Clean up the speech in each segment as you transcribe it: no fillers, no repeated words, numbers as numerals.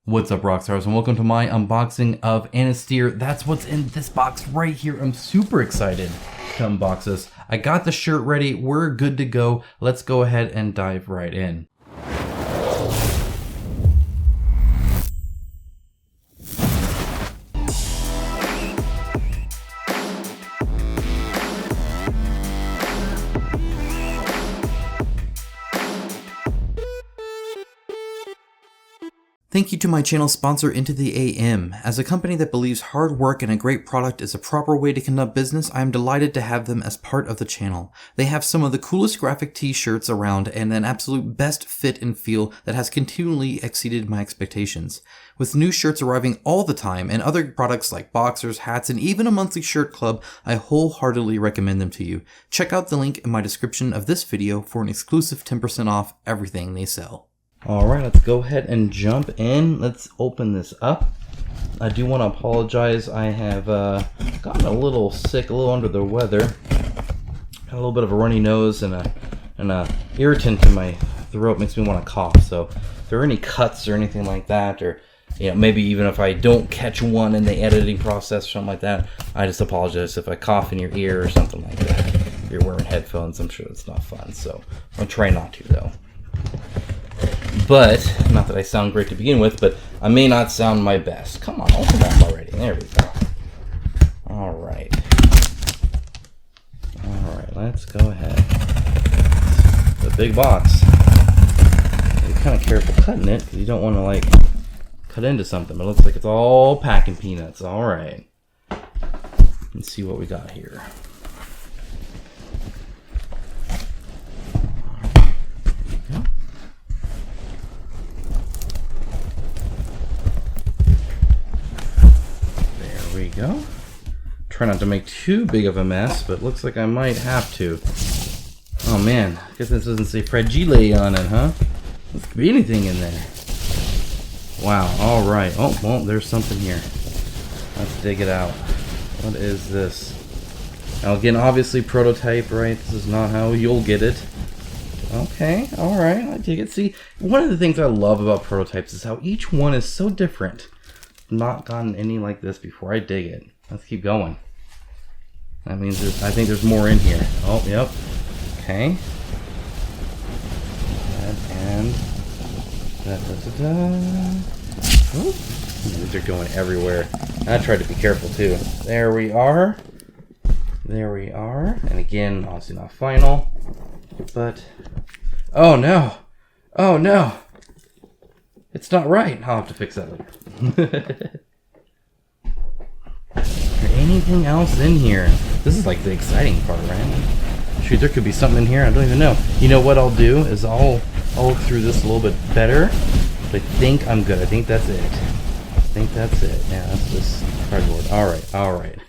What's up, Rockstars, and welcome to my unboxing of Anastyr. That's what's in this box right here. I'm super excited to unbox this. I got the shirt ready. We're good to go. Let's go ahead and dive right in. Thank you to my channel sponsor, Into the AM. As a company that believes hard work and a great product is a proper way to conduct business, I am delighted to have them as part of the channel. They have some of the coolest graphic t-shirts around and an absolute best fit and feel that has continually exceeded my expectations. With new shirts arriving all the time and other products like boxers, hats, and even a monthly shirt club, I wholeheartedly recommend them to you. Check out the link in my description of this video for an exclusive 10% off everything they sell. Alright, let's go ahead and jump in. Let's open this up. I do want to apologize. I have gotten a little sick, a little under the weather. Got a little bit of a runny nose and a irritant in my throat. Makes me want to cough. So if there are any cuts or anything like that, or maybe even if I don't catch one in the editing process or something like that, I just apologize if I cough in your ear or something like that. If you're wearing headphones, I'm sure it's not fun. So I'll try not to, though. But, not that I sound great to begin with, but I may not sound my best. Come on, open that already. There we go. Alright. Alright, let's go ahead. The big box. Be kind of careful cutting it, because you don't want to, like, cut into something. But it looks like it's all packing peanuts. Alright. Let's see what we got here. There we go. Try not to make too big of a mess, but looks like I might have to. Oh man, I guess this doesn't say fragile on it, huh? This could be anything in there. Wow, alright. Oh, well, there's something here. Let's dig it out. What is this? Now again, obviously prototype, right? This is not how you'll get it. Okay, alright, I dig it. See, one of the things I love about prototypes is how each one is so different. Not gotten any like this before. I dig it. Let's keep going. That means I think there's more in here. Oh, yep. Okay. And oh, these are going everywhere. I tried to be careful too. There we are. There we are. And again, obviously not final. But oh no. Oh no. It's not right. I'll have to fix that later. Is there anything else in here? This is like the exciting part, right? Shoot, there could be something in here. I don't even know. You know what I'll do is I'll look through this a little bit better. But I think I'm good. I think that's it. I think that's it. Yeah, that's just cardboard. Alright, alright.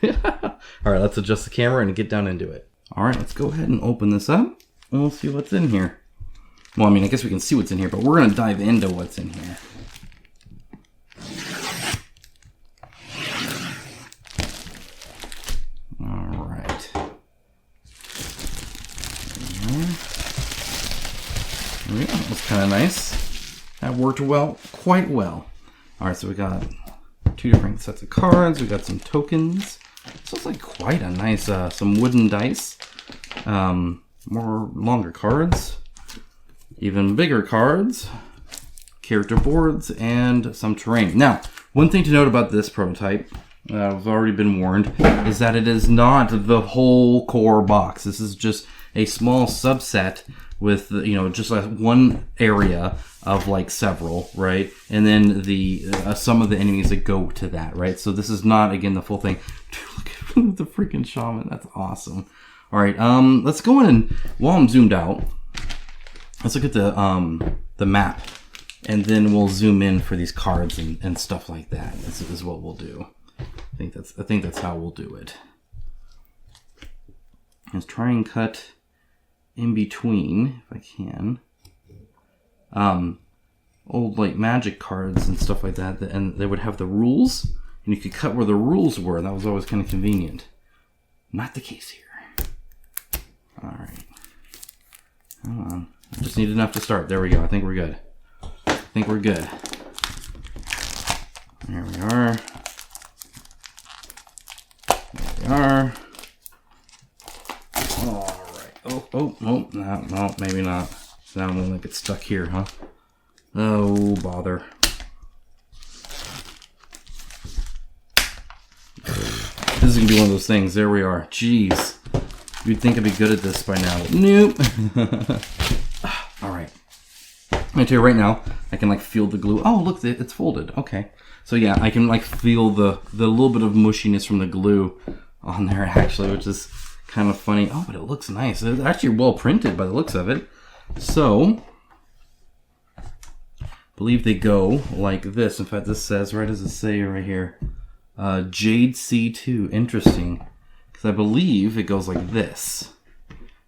Alright, let's adjust the camera and get down into it. Alright, let's go ahead and open this up. And we'll see what's in here. Well, I mean, I guess we can see what's in here, but we're going to dive into what's in here. Alright. There we go. That was kind of nice. That worked well, quite well. Alright, so we got two different sets of cards. We got some tokens. This looks like quite a nice, some wooden dice. More longer cards. Even bigger cards, character boards, and some terrain. Now, one thing to note about this prototype, I've already been warned, is that it is not the whole core box. This is just a small subset with, just like one area of like several, right? And then the some of the enemies that go to that, right? So this is not, again, the full thing. Dude, look at the freaking shaman. That's awesome. All right, let's go in and, while I'm zoomed out, let's look at the map, and then we'll zoom in for these cards and stuff like that. This is what we'll do. I think that's how we'll do it. Let's try and cut in between if I can. Old like magic cards and stuff like that, and they would have the rules, and you could cut where the rules were. That was always kind of convenient. Not the case here. All right. Come on. I just need enough to start. There we go. I think we're good. I think we're good. we are. There we are. Alright. Oh, no, maybe not. Now I'm gonna get stuck here, huh? Oh, bother. This is gonna be one of those things. There we are. Jeez. You'd think I'd be good at this by now. Nope. Alright. I'm gonna tell you right now, I can like feel the glue. Oh, look, it's folded. Okay. So yeah, I can like feel the little bit of mushiness from the glue on there actually, which is kind of funny. Oh, but it looks nice. It's actually well printed by the looks of it. So, I believe they go like this. In fact, this says, right, does it say right here? Jade C2. Interesting. Because I believe it goes like this.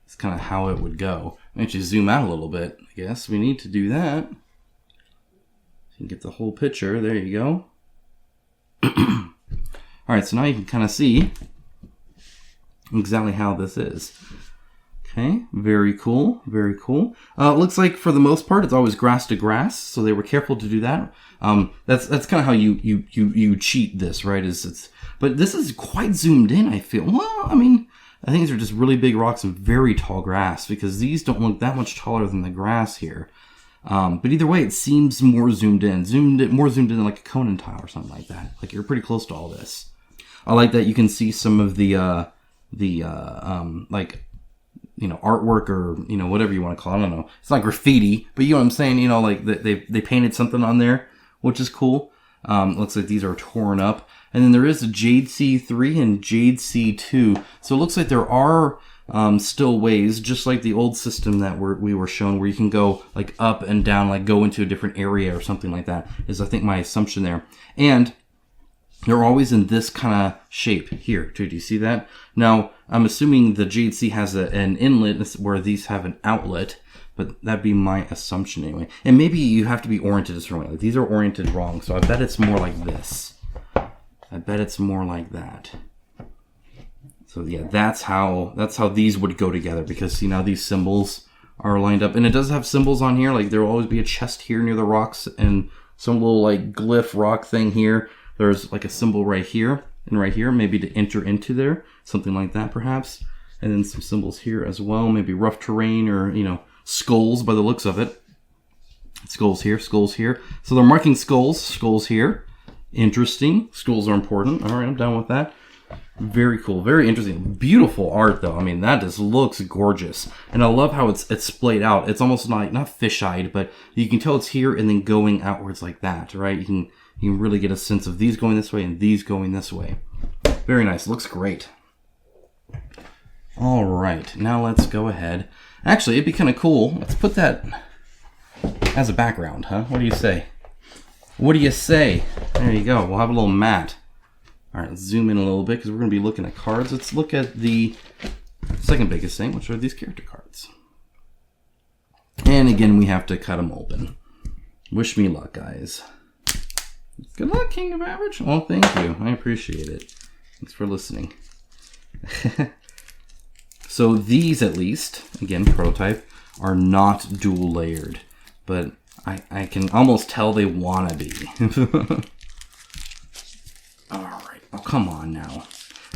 It's kind of how it would go. Let me actually zoom out a little bit, I guess. We need to do that. You can get the whole picture. There you go. Alright, so now you can kind of see exactly how this is. Okay, very cool, very cool. Looks like for the most part it's always grass to grass, so they were careful to do that. That's kind of how you cheat this, right? But this is quite zoomed in, I feel. Well, I mean, I think these are just really big rocks and very tall grass, because these don't look that much taller than the grass here. But either way, it seems more zoomed in. More zoomed in like a Conan tile or something like that. Like you're pretty close to all this. I like that you can see some of the like, you know, artwork or, you know, whatever you want to call it. I don't know. It's not graffiti, but you know what I'm saying? You know, like they painted something on there, which is cool. Looks like these are torn up. And then there is a Jade C3 and Jade C2. So it looks like there are still ways, just like the old system that we were shown, where you can go like up and down, like go into a different area or something like that, is I think my assumption there. And they're always in this kind of shape here, too. Do you see that? Now, I'm assuming the Jade C has an inlet where these have an outlet, but that'd be my assumption anyway. And maybe you have to be oriented a certain way. Like, these are oriented wrong, so I bet it's more like this. I bet it's more like that. So yeah, that's how these would go together, because see now these symbols are lined up, and it does have symbols on here. Like there will always be a chest here near the rocks and some little like glyph rock thing here. There's like a symbol right here and right here, maybe to enter into there, something like that perhaps. And then some symbols here as well, maybe rough terrain or, you know, skulls by the looks of it. Skulls here, skulls here. So they're marking skulls here. Interesting. Skulls are important. All right, I'm down with that. Very cool, very interesting. Beautiful art though. I mean, that just looks gorgeous. And I love how it's splayed out. It's almost not fish-eyed, but you can tell it's here and then going outwards like that, right? You can really get a sense of these going this way and these going this way. Very nice. Looks great. All right, now let's go ahead. Actually, it'd be kind of cool. Let's put that as a background, huh? What do you say? What do you say? There you go. We'll have a little mat. All right, let's zoom in a little bit because we're going to be looking at cards. Let's look at the second biggest thing, which are these character cards. And again, we have to cut them open. Wish me luck, guys. Good luck, King of Average. Well, thank you. I appreciate it. Thanks for listening. So these, at least, again, prototype, are not dual layered. But I can almost tell they want to be. Alright. Oh, come on now.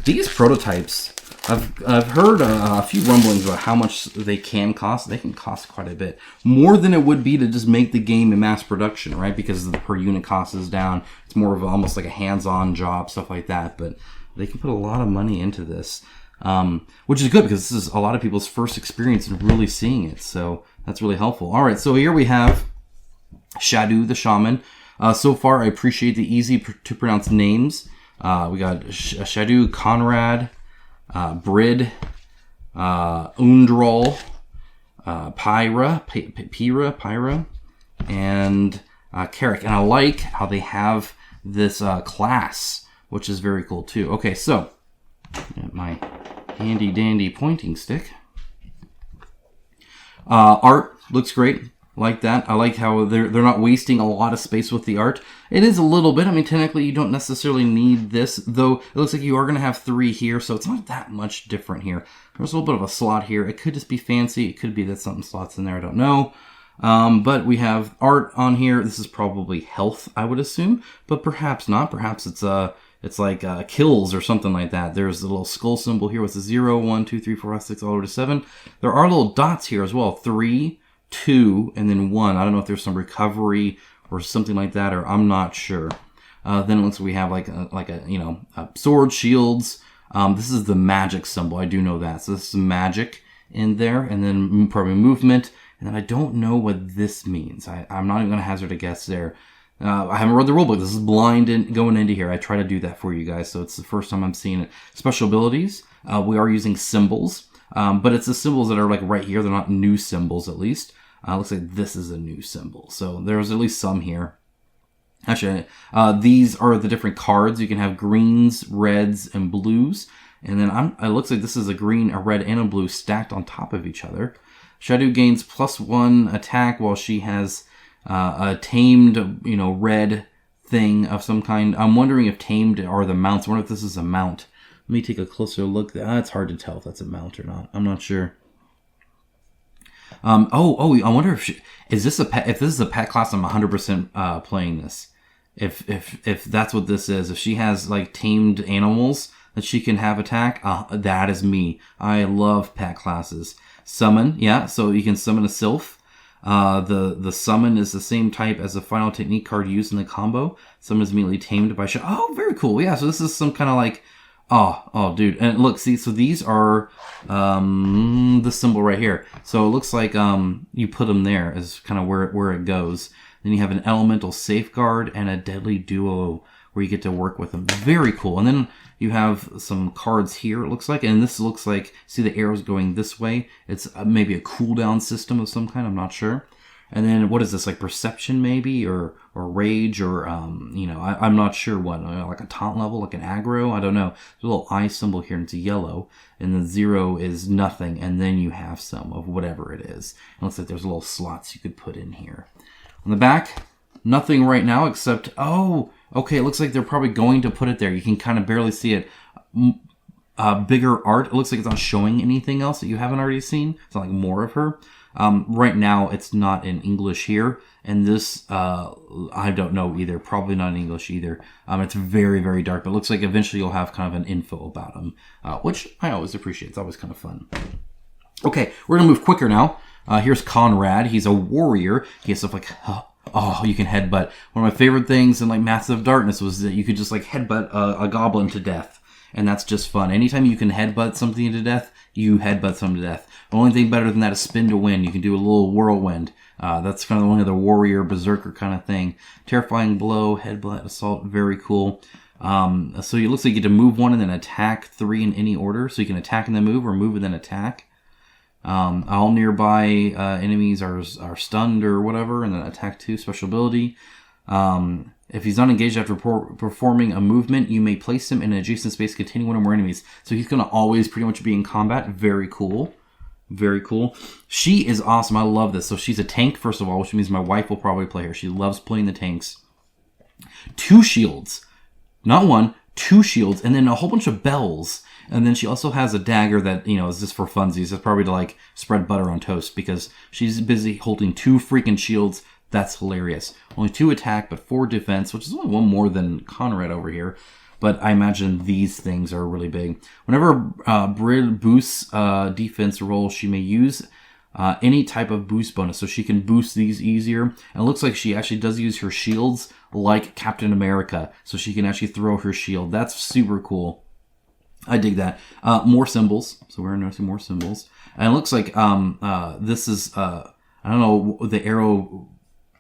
These prototypes, I've heard a few rumblings about how much they can cost. They can cost quite a bit. More than it would be to just make the game in mass production, right? Because the per unit cost is down. It's more of almost like a hands-on job, stuff like that. But they can put a lot of money into this. Which is good because this is a lot of people's first experience in really seeing it. So that's really helpful. Alright, so here we have Shadu the Shaman. So far, I appreciate the easy to pronounce names. We got Shadu, Conrad, Brid, Undral, Pyra, and Carrick. And I like how they have this class, which is very cool too. Okay, so my handy dandy pointing stick. Art looks great. Like that. I like how they're not wasting a lot of space with the art. It is a little bit. I mean, technically, you don't necessarily need this, though it looks like you are going to have 3 here, so it's not that much different here. There's a little bit of a slot here. It could just be fancy. It could be that something slots in there. I don't know. But we have art on here. This is probably health, I would assume, but perhaps not. Perhaps it's like kills or something like that. There's a little skull symbol here with a 0, 1, 2, 3, 4, 5, 6, all the way to 7. There are little dots here as well. 3, 2, and then 1. I don't know if there's some recovery or something like that, or I'm not sure. Then it looks like we have like a sword, shields. This is the magic symbol. I do know that. So this is magic in there, and then probably movement. And then I don't know what this means. I'm not even going to hazard a guess there. I haven't read the rulebook. This is blind going into here. I try to do that for you guys, so it's the first time I'm seeing it. Special abilities. We are using symbols, but it's the symbols that are like right here. They're not new symbols, at least. Looks like this is a new symbol. So there's at least some here. Actually, these are the different cards. You can have greens, reds, and blues. And then it looks like this is a green, a red, and a blue stacked on top of each other. Shadow gains +1 attack while she has a tamed, red thing of some kind. I'm wondering if tamed are the mounts. I wonder if this is a mount. Let me take a closer look. It's hard to tell if that's a mount or not. I'm not sure. I wonder if this is a pet class. I'm 100% playing this. If that's what this is, if she has like tamed animals that she can have attack, that is me. I love pet classes. Summon, yeah, so you can summon a sylph. The summon is the same type as the final technique card used in the combo. Summon is immediately tamed by oh, very cool. Yeah, so this is some kind of like, oh, dude. And look, see, so these are the symbol right here. So it looks like you put them there is kind of where it goes. Then you have an elemental safeguard and a deadly duo where you get to work with them. Very cool. And then you have some cards here, it looks like. And this looks like, see the arrows going this way? It's maybe a cooldown system of some kind. I'm not sure. And then what is this, like perception maybe? Or rage? Or, I'm not sure what. Like a taunt level, like an aggro? I don't know. There's a little eye symbol here and it's yellow. And the 0 is nothing. And then you have some of whatever it is. It looks like there's little slots you could put in here. On the back, nothing right now except, okay, it looks like they're probably going to put it there. You can kind of barely see it. Bigger art. It looks like it's not showing anything else that you haven't already seen. It's not like more of her. Right now, it's not in English here. And this, I don't know either. Probably not in English either. It's very, very dark. But it looks like eventually you'll have kind of an info about them, which I always appreciate. It's always kind of fun. Okay, we're going to move quicker now. Here's Conrad. He's a warrior. He has stuff like, you can headbutt. One of my favorite things in like Massive Darkness was that you could just like headbutt a goblin to death. And that's just fun. Anytime you can headbutt something to death, you headbutt something to death. The only thing better than that is spin to win. You can do a little whirlwind. That's kind of one of the warrior berserker kind of thing. Terrifying blow, headbutt, assault, very cool. So it looks like you get to move 1 and then attack 3 in any order. So you can attack and then move, or move and then attack. All nearby enemies are stunned or whatever, and then attack 2, special ability. If he's not engaged after performing a movement, you may place him in an adjacent space containing 1 or more enemies. So he's going to always pretty much be in combat. Very cool. Very cool. She is awesome. I love this. So she's a tank, first of all, which means my wife will probably play her. She loves playing the tanks. 2 shields. Not 1, 2 shields, and then a whole bunch of bells. And then she also has a dagger that, is just for funsies. It's probably to, like, spread butter on toast because she's busy holding 2 freaking shields. That's hilarious. Only 2 attack, but 4 defense, which is only 1 more than Conrad over here. But I imagine these things are really big. Whenever Brid boosts defense roll, she may use any type of boost bonus. So she can boost these easier. And it looks like she actually does use her shields like Captain America. So she can actually throw her shield. That's super cool. I dig that. More symbols. So we're noticing more symbols. And it looks like this is, I don't know, the arrow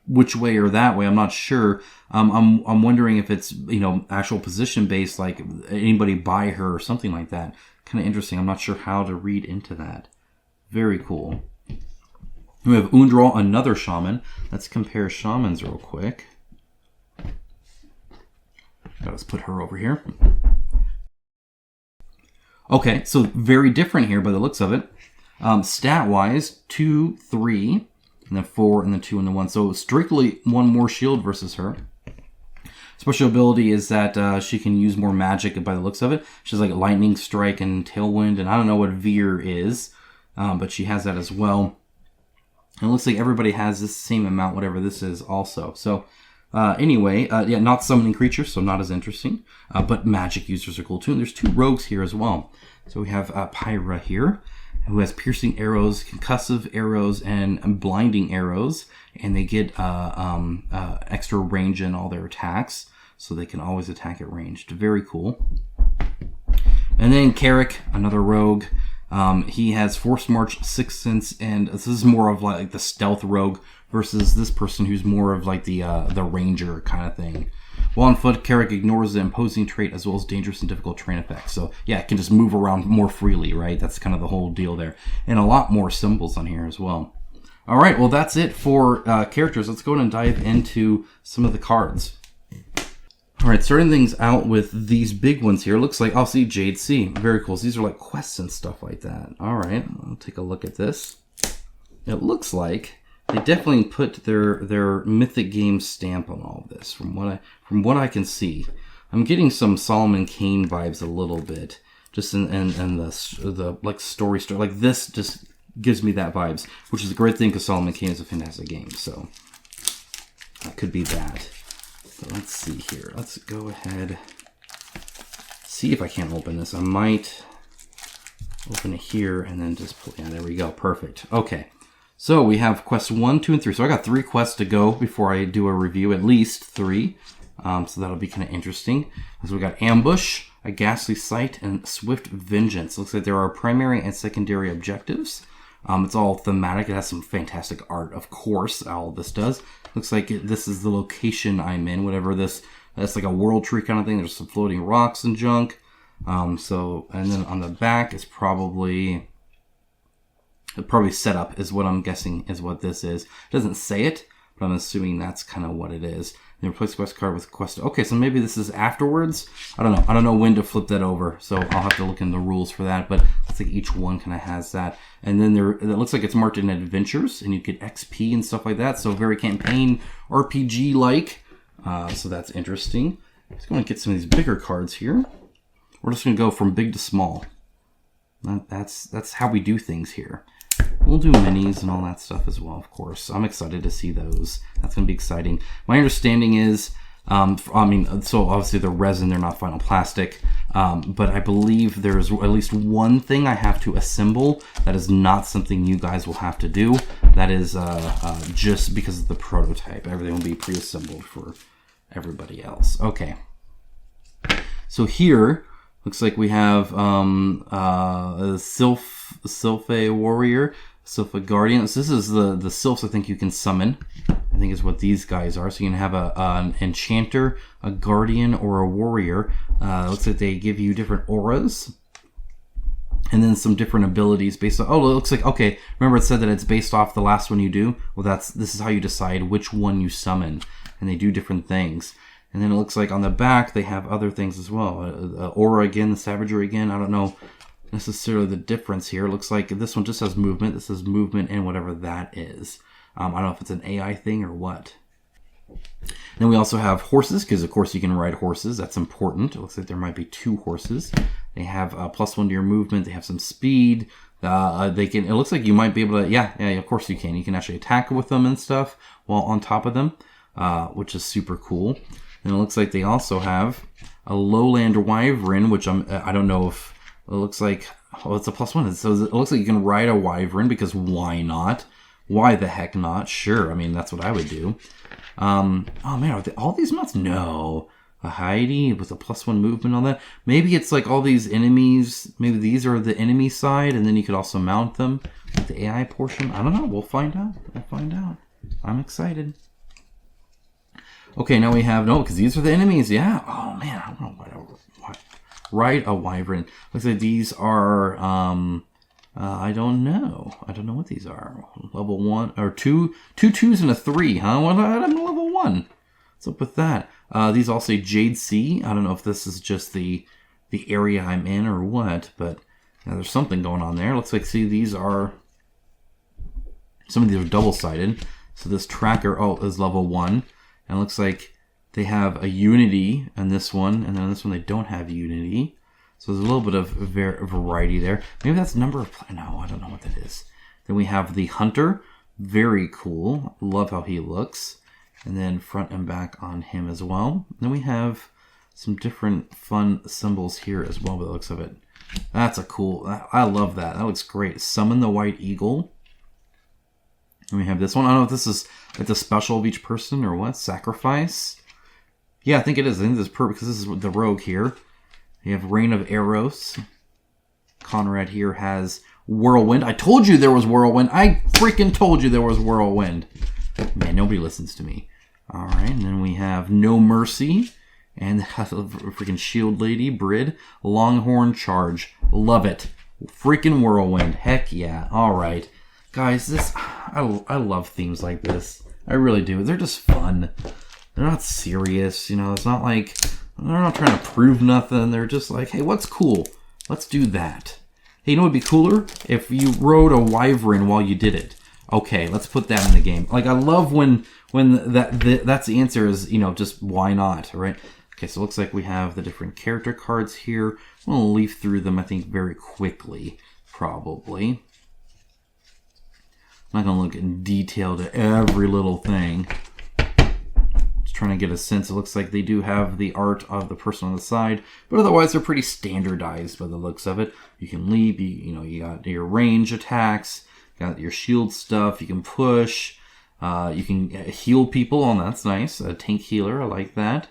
which way or that way. I'm not sure. I'm wondering if it's, actual position based, like anybody by her or something like that. Kind of interesting. I'm not sure how to read into that. Very cool. We have Undral, another shaman. Let's compare shamans real quick. Let's put her over here. Okay, so very different here by the looks of it. Stat-wise, 2, 3, and then 4, and then 2, and then 1. So strictly 1 more shield versus her. Special ability is that she can use more magic by the looks of it. She has like Lightning Strike and Tailwind, and I don't know what Veer is, but she has that as well. And it looks like everybody has this same amount, whatever this is also. So anyway, yeah, not summoning creatures, so not as interesting. But magic users are cool too. And there's 2 rogues here as well. So we have Pyra here, who has piercing arrows, concussive arrows, and blinding arrows. And they get extra range in all their attacks, so they can always attack at ranged. Very cool. And then Carrick, another rogue. He has Force March, Sixth Sense, and this is more of like the stealth rogue versus this person who's more of like the ranger kind of thing. While on foot, Carrick ignores the imposing trait as well as dangerous and difficult terrain effects. So yeah, it can just move around more freely, right? That's kind of the whole deal there. And a lot more symbols on here as well. All right, well that's it for characters. Let's go ahead and dive into some of the cards. All right, starting things out with these big ones here. Looks like, I'll see Jade Sea. Very cool. So these are like quests and stuff like that. All right, I'll take a look at this. It looks like they definitely put their Mythic Games stamp on all of this. From what I can see, I'm getting some Solomon Kane vibes a little bit, just in the like story like this just gives me that vibes, which is a great thing because Solomon Kane is a fantastic game. So that could be that. So let's see here. Let's go ahead, see if I can't open this. I might open it here and then just pull. Yeah, there we go. Perfect. Okay. So we have quests 1, 2, and 3. So I got 3 quests to go before I do a review, at least 3. So that'll be kind of interesting. So we got Ambush, A Ghastly Sight, and Swift Vengeance. Looks like there are primary and secondary objectives. It's all thematic. It has some fantastic art, of course. All this does. Looks like this is the location I'm in. Whatever this, that's like a world tree kind of thing. There's some floating rocks and junk. And then on the back is probably setup is what I'm guessing is what this is. It doesn't say it, but I'm assuming that's kind of what it is. And replace quest card with quest. Okay, so maybe this is afterwards. I don't know. I don't know when to flip that over, so I'll have to look in the rules for that. But looks like each one kind of has that. And then it looks like it's marked in adventures, and you get XP and stuff like that. So very campaign RPG like. So that's interesting. Let's go and get some of these bigger cards here. We're just gonna go from big to small. That's how we do things here. We'll do minis and all that stuff as well, of course. I'm excited to see those. That's going to be exciting. My understanding is, so obviously they're resin, they're not final plastic, but I believe there's at least one thing I have to assemble that is not something you guys will have to do. That is just because of the prototype. Everything will be pre-assembled for everybody else. Okay. So here, looks like we have a Sylph Warrior, Sylph Guardian. So this is the Sylphs I think you can summon. I think is what these guys are. So you can have an Enchanter, a Guardian, or a Warrior. Looks like they give you different auras. And then some different abilities based on... Oh, it looks like... Okay, remember it said that it's based off the last one you do? Well, this is how you decide which one you summon. And they do different things. And then it looks like on the back they have other things as well. Aura again, the Savagery again. I don't know necessarily the difference here. It looks like this one just has movement. This has movement and whatever that is. I don't know if it's an AI thing or what. Then we also have horses, because of course you can ride horses. That's important. It looks like there might be 2 horses. They have +1 to your movement. They have some speed. They can. It looks like you might be able to. Yeah. Of course you can. You can actually attack with them and stuff while on top of them, which is super cool. And it looks like they also have a lowland wyvern, which I don't know if it looks like. Oh, it's a +1. So it looks like you can ride a wyvern because why not? Why the heck not? Sure. I mean, that's what I would do. Oh man, are all these mounts? No. A Heidi with a +1 movement on that. Maybe it's like all these enemies. Maybe these are the enemy side, and then you could also mount them with the AI portion. I don't know. We'll find out. I'm excited. Okay, now we have because these are the enemies. Yeah. Oh man, I don't know what ride a wyvern. Looks like these are. I don't know. I don't know what these are. Level 1 or 2 2s and a 3, huh? Well, I'm level 1. What's up with that? These all say Jade Sea. I don't know if this is just the area I'm in or what, but there's something going on there. Looks like, see, these are... Some of these are double-sided. So this tracker, is level 1. And it looks like they have a Unity in this one, and then this one they don't have Unity. So there's a little bit of variety there. Maybe that's number of... No, I don't know what that is. Then we have the Hunter. Very cool. Love how he looks. And then front and back on him as well. Then we have some different fun symbols here as well by the looks of it. That's a cool... I love that. That looks great. Summon the White Eagle. And we have this one. I don't know if this is... It's a special of each person or what? Sacrifice? Yeah, I think it is. I think this is perfect because this is the rogue here. You have Rain of Arrows. Conrad here has Whirlwind. I told you there was Whirlwind. I freaking told you there was Whirlwind. Man, nobody listens to me. All right, and then we have No Mercy. And the freaking Shield Lady, Brid. Longhorn Charge. Love it. Freaking Whirlwind. Heck yeah. All right. Guys, I love themes like this. I really do. They're just fun. They're not serious. You know, it's not like... They're not trying to prove nothing. They're just like, hey, what's cool? Let's do that. Hey, you know what would be cooler? If you rode a wyvern while you did it. Okay, let's put that in the game. Like, I love when that's the answer is, you know, just why not, right? Okay, so it looks like we have the different character cards here. I'm going to leaf through them, I think, very quickly, probably. I'm not going to look in detail to every little thing. Just trying to get a sense. It looks like they do have the art of the person on the side, but otherwise they're pretty standardized by the looks of it. You can leap, you got your range attacks, you got your shield stuff, you can push, you can heal people. Oh, that's nice. A tank healer, I like that.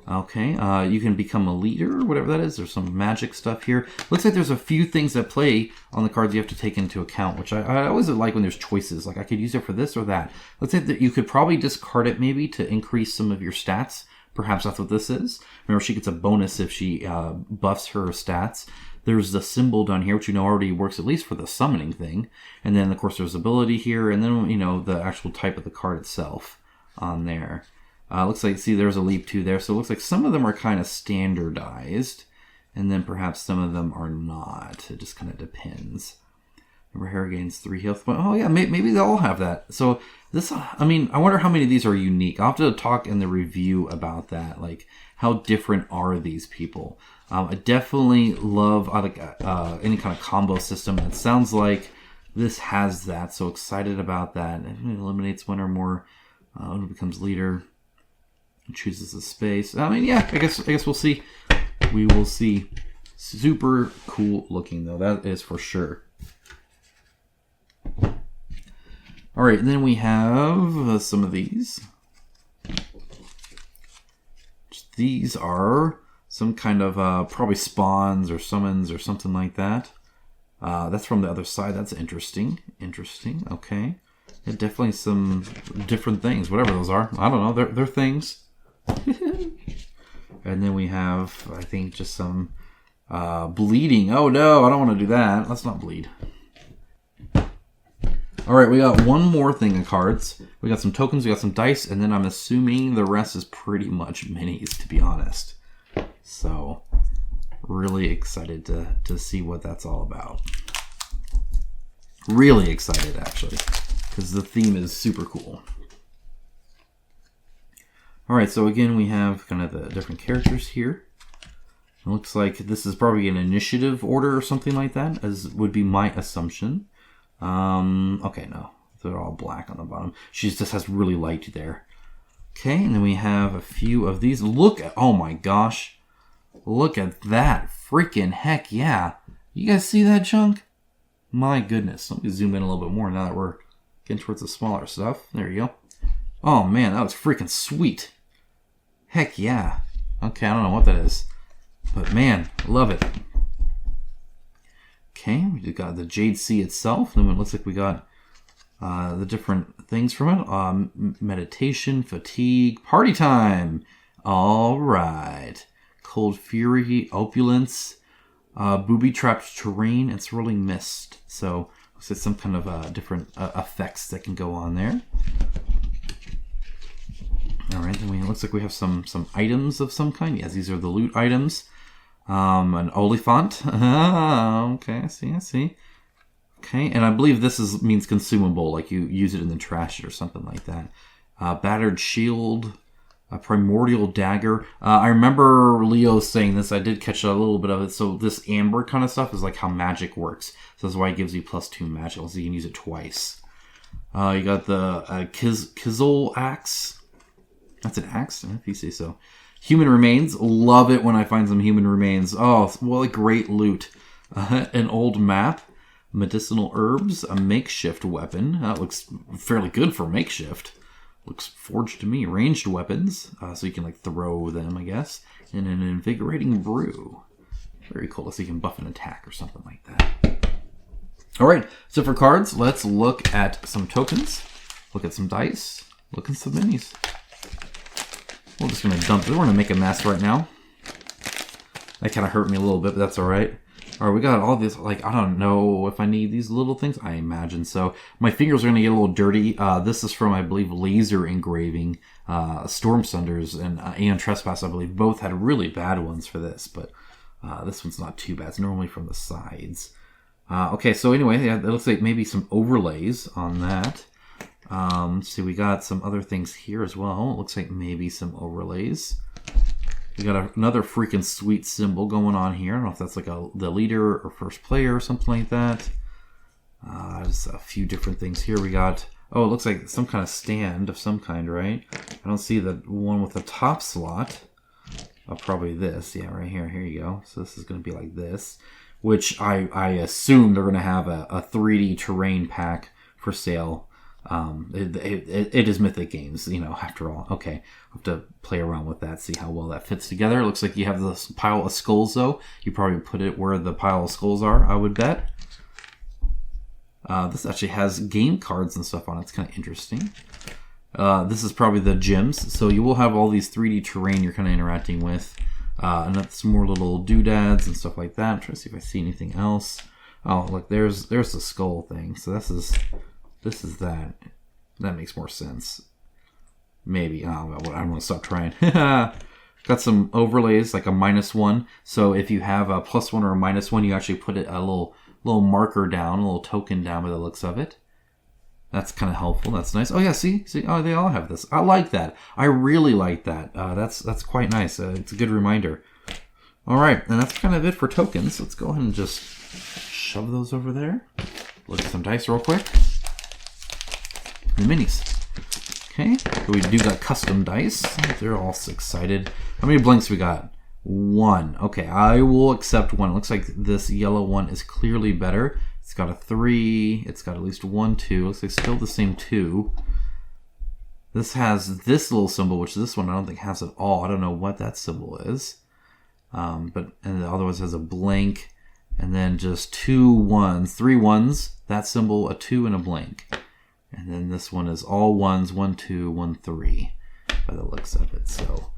Okay, you can become a leader or whatever that is. There's some magic stuff here. Looks like there's a few things that play on the cards you have to take into account, which I always like when there's choices. Like, I could use it for this or that. Let's say that you could probably discard it maybe to increase some of your stats. Perhaps that's what this is. Remember, she gets a bonus if she buffs her stats. There's the symbol down here, which you know already works at least for the summoning thing. And then, of course, there's ability here. And then, you know, the actual type of the card itself on there. Looks like, see, there's a leap 2 there. So it looks like some of them are kind of standardized. And then perhaps some of them are not. It just kind of depends. Remember, Hera gains 3 health. Oh, yeah, maybe they all have that. So this, I mean, I wonder how many of these are unique. I'll have to talk in the review about that. Like, how different are these people? I definitely love any kind of combo system. It sounds like this has that. So excited about that. It eliminates one or more. When it becomes leader. Chooses a space. I mean, yeah, I guess we'll see. We will see. Super cool looking, though. That is for sure. All right, and then we have some of these. These are some kind of probably spawns or summons or something like that. That's from the other side. That's interesting. Interesting. Okay. Yeah, definitely some different things. Whatever those are. I don't know. They're things. And then we have, I think, just some bleeding. Oh no, I don't want to do that. Let's not bleed. Alright, we got one more thing of cards. We got some tokens, we got some dice, and then I'm assuming the rest is pretty much minis, to be honest. So, really excited to see what that's all about. Really excited, actually, because the theme is super cool. Alright, so again, we have kind of the different characters here. It looks like this is probably an initiative order or something like that, as would be my assumption. Okay, no. They're all black on the bottom. She just has really light there. Okay, and then we have a few of these. Look at, oh my gosh. Look at that. Freaking heck yeah. You guys see that chunk? My goodness. Let me zoom in a little bit more now that we're getting towards the smaller stuff. There you go. Oh man, that was freaking sweet. Heck yeah. Okay, I don't know what that is. But man, I love it. Okay, we got the Jade Sea itself. Then it looks like we got the different things from it. Meditation, fatigue, party time. All right. Cold Fury, Opulence, booby-trapped terrain, and swirling mist. So looks like some kind of different effects that can go on there. All right, then it looks like we have some items of some kind. Yes, these are the loot items. An Oliphant. Okay, I see. Okay, and I believe this means consumable, like you use it in the trash or something like that. Battered shield, a primordial dagger. I remember Leo saying this. I did catch a little bit of it. So this amber kind of stuff is like how magic works. So that's why it gives you +2 magic. So you can use it twice. You got the Kizil Axe. That's an axe, if you say so. Human remains. Love it when I find some human remains. Oh, what a great loot. An old map. Medicinal herbs. A makeshift weapon. That looks fairly good for makeshift. Looks forged to me. Ranged weapons. So you can like throw them, I guess. And an invigorating brew. Very cool. So you can buff an attack or something like that. Alright, so for cards, let's look at some tokens. Look at some dice. Look at some minis. We're just going to dump it. We're going to make a mess right now. That kind of hurt me a little bit, but that's alright. Alright, we got all this, like, I don't know if I need these little things. I imagine so. My fingers are going to get a little dirty. This is from, I believe, laser engraving. Storm Sunders and Aeon Trespass, I believe, both had really bad ones for this, but this one's not too bad. It's normally from the sides. Okay, so anyway, yeah, it looks like maybe some overlays on that. Let's see, we got some other things here as well. It looks like maybe some overlays. We got another freaking sweet symbol going on here. I don't know if that's like the leader or first player or something like that. There's a few different things here. We got, oh, it looks like some kind of stand of some kind, right? I don't see the one with the top slot. Oh, probably this. Yeah, right here. Here you go. So this is going to be like this. Which I assume they're going to have a 3D terrain pack for sale. It is Mythic Games, you know, after all. Okay, I'll have to play around with that, see how well that fits together. It looks like you have this pile of skulls, though. You probably put it where the pile of skulls are, I would bet. This actually has game cards and stuff on it. It's kind of interesting. This is probably the gyms. So you will have all these 3D terrain you're kind of interacting with. And that's some more little doodads and stuff like that. I'm trying to see if I see anything else. Oh, look, there's the skull thing. So this is that. That makes more sense. Maybe. Oh, I'm going to stop trying. Got some overlays, like a -1. So if you have a +1 or a -1, you actually put a little marker down, a little token down by the looks of it. That's kind of helpful. That's nice. Oh yeah, see. Oh, they all have this. I like that. I really like that. That's quite nice. It's a good reminder. All right, and that's kind of it for tokens. Let's go ahead and just shove those over there. Look at some dice real quick. The minis. Okay, so we do got custom dice. They're all excited. How many blanks we got? 1. Okay, I will accept 1. It looks like this yellow one is clearly better. It's got a 3. It's got at least 1, 2. Looks like still the same 2. This has this little symbol, which this one I don't think has at all. I don't know what that symbol is. And the other one has a blank, and then just 2 1s, 3 1s. That symbol, a 2, and a blank. And then this one is all 1s, 1 2, 1 3, by the looks of it. So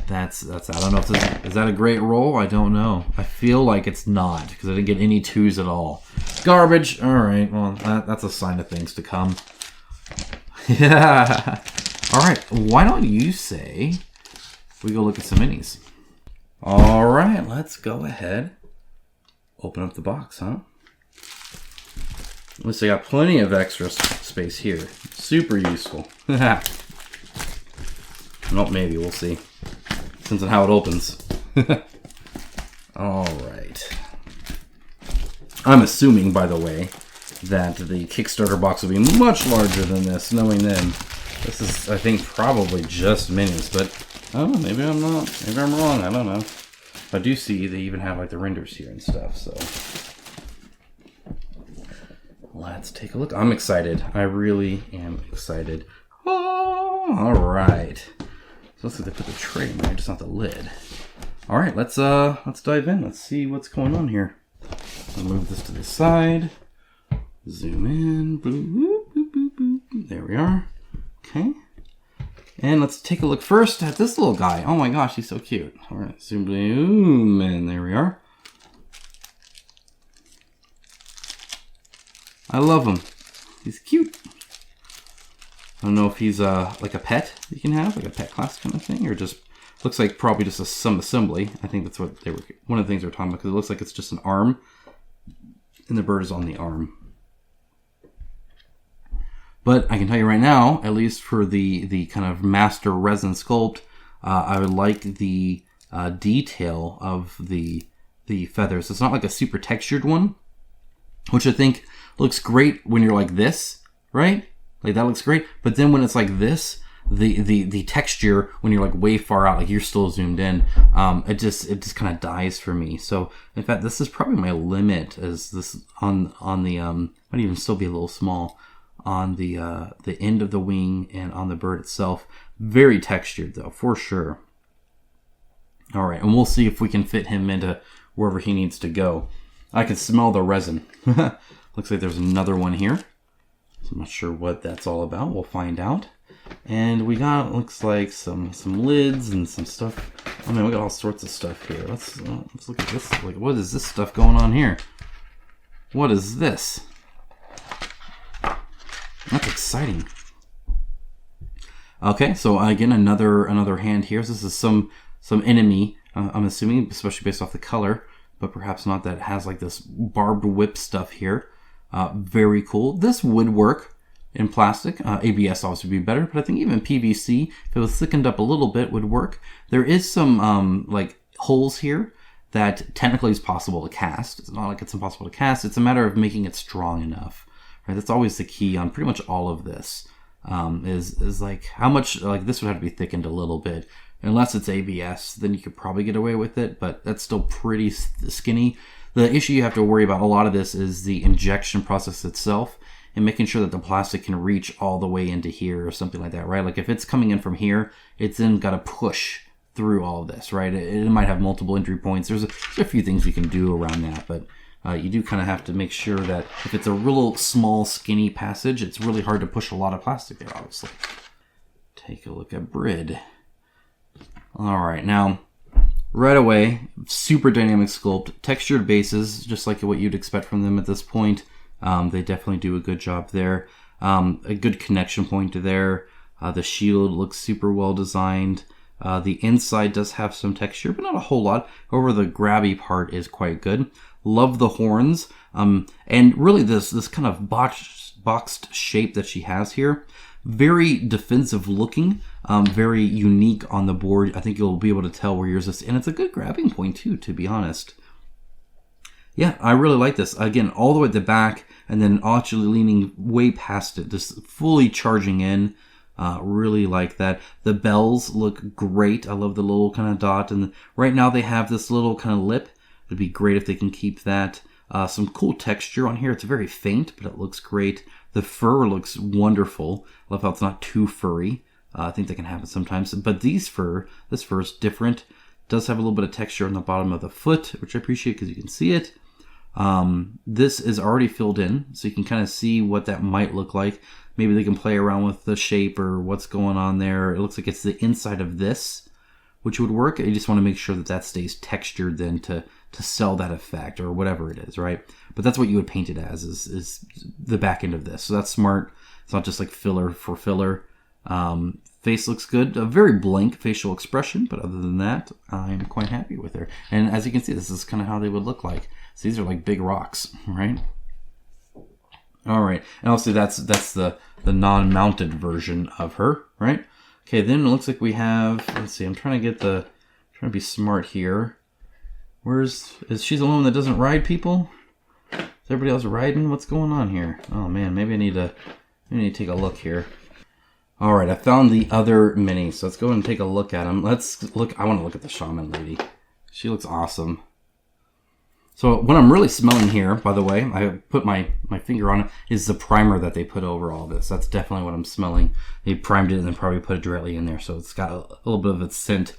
that's. I don't know if is that a great roll. I don't know. I feel like it's not because I didn't get any 2s at all. Garbage. All right. Well, that's a sign of things to come. Yeah. All right. Why don't you say we go look at some minis? All right. Let's go ahead. Open up the box, huh? At least I got plenty of extra space here. Super useful. Well, maybe. We'll see. Depends on how it opens. All right. I'm assuming, by the way, that the Kickstarter box will be much larger than this, knowing them. This is, I think, probably just minis, but I don't know. Maybe I'm not. Maybe I'm wrong. I don't know. I do see they even have like the renders here and stuff, so let's take a look. I'm excited. I really am excited. Oh, all right. So let's see if they put the tray in there, just not the lid. All right, let's dive in. Let's see what's going on here. I'll move this to the side. Zoom in. Boop, boop, boop, boop, boop. There we are. Okay. And let's take a look first at this little guy. Oh my gosh, he's so cute. All right, zoom in. There we are. I love him. He's cute. I don't know if he's like a pet you can have, like a pet class kind of thing, or just looks like probably just some assembly. I think that's what they were. One of the things they were talking about, because it looks like it's just an arm, and the bird is on the arm. But I can tell you right now, at least for the kind of master resin sculpt, I would like the detail of the feathers. It's not like a super textured one, which I think looks great when you're like this, right? Like that looks great. But then when it's like this, the texture, when you're like way far out, like you're still zoomed in, it just kind of dies for me. So in fact, this is probably my limit, as this on the might even still be a little small on the end of the wing and on the bird itself. Very textured though, for sure. All right, and we'll see if we can fit him into wherever he needs to go. I can smell the resin. Looks like there's another one here. So I'm not sure what that's all about. We'll find out. And we got, looks like some lids and some stuff. I mean, we got all sorts of stuff here. Let's look at this. Like, what is this stuff going on here? What is this? That's exciting. Okay, so again, another hand here. So this is some enemy, I'm assuming, especially based off the color, but perhaps not, that has like this barbed whip stuff here. Very cool. This would work in plastic. ABS obviously would be better, but I think even PVC, if it was thickened up a little bit, would work. There is some like holes here that technically is possible to cast. It's not like it's impossible to cast. It's a matter of making it strong enough. Right? That's always the key on pretty much all of this. Is like how much, like this would have to be thickened a little bit. Unless it's ABS, then you could probably get away with it, but that's still pretty skinny. The issue you have to worry about a lot of this is the injection process itself and making sure that the plastic can reach all the way into here or something like that, right? Like if it's coming in from here, it's then got to push through all of this, right? It might have multiple entry points. There's a few things you can do around that, but you do kind of have to make sure that if it's a real small, skinny passage, it's really hard to push a lot of plastic there, obviously. Take a look at Brid. All right, now, right away, super dynamic sculpt, textured bases, just like what you'd expect from them at this point. They definitely do a good job there. A good connection point to there. The shield looks super well designed. The inside does have some texture, but not a whole lot. However, the grabby part is quite good. Love the horns. And really this kind of boxed shape that she has here. Very defensive looking, very unique on the board. I think you'll be able to tell where yours is. And it's a good grabbing point too, to be honest. Yeah, I really like this. Again, all the way at the back and then actually leaning way past it, just fully charging in. Really like that. The bells look great. I love the little kind of dot. And right now they have this little kind of lip. It'd be great if they can keep that. Some cool texture on here. It's very faint, but it looks great. The fur looks wonderful. Love how it's not too furry. I think that can happen sometimes. But this fur is different. Does have a little bit of texture on the bottom of the foot, which I appreciate because you can see it. This is already filled in, so you can kind of see what that might look like. Maybe they can play around with the shape or what's going on there. It looks like it's the inside of this, which would work. You just want to make sure that that stays textured then to sell that effect or whatever it is, right? But that's what you would paint it as, is the back end of this. So that's smart. It's not just like filler for filler. Face looks good. A very blank facial expression, but other than that, I'm quite happy with her. And as you can see, this is kind of how they would look like. So these are like big rocks, right? All right, and also that's the non-mounted version of her, right? Okay, then it looks like we have. Let's see. I'm trying to be smart here. Is she the one that doesn't ride people? Is everybody else riding? What's going on here? Oh man, maybe I need to take a look here. All right, I found the other mini, so let's go and take a look at them. Let's look. I want to look at the shaman lady. She looks awesome. So what I'm really smelling here, by the way, I put my finger on it, is the primer that they put over all this. That's definitely what I'm smelling. They primed it and then probably put it directly in there, so it's got a little bit of its scent.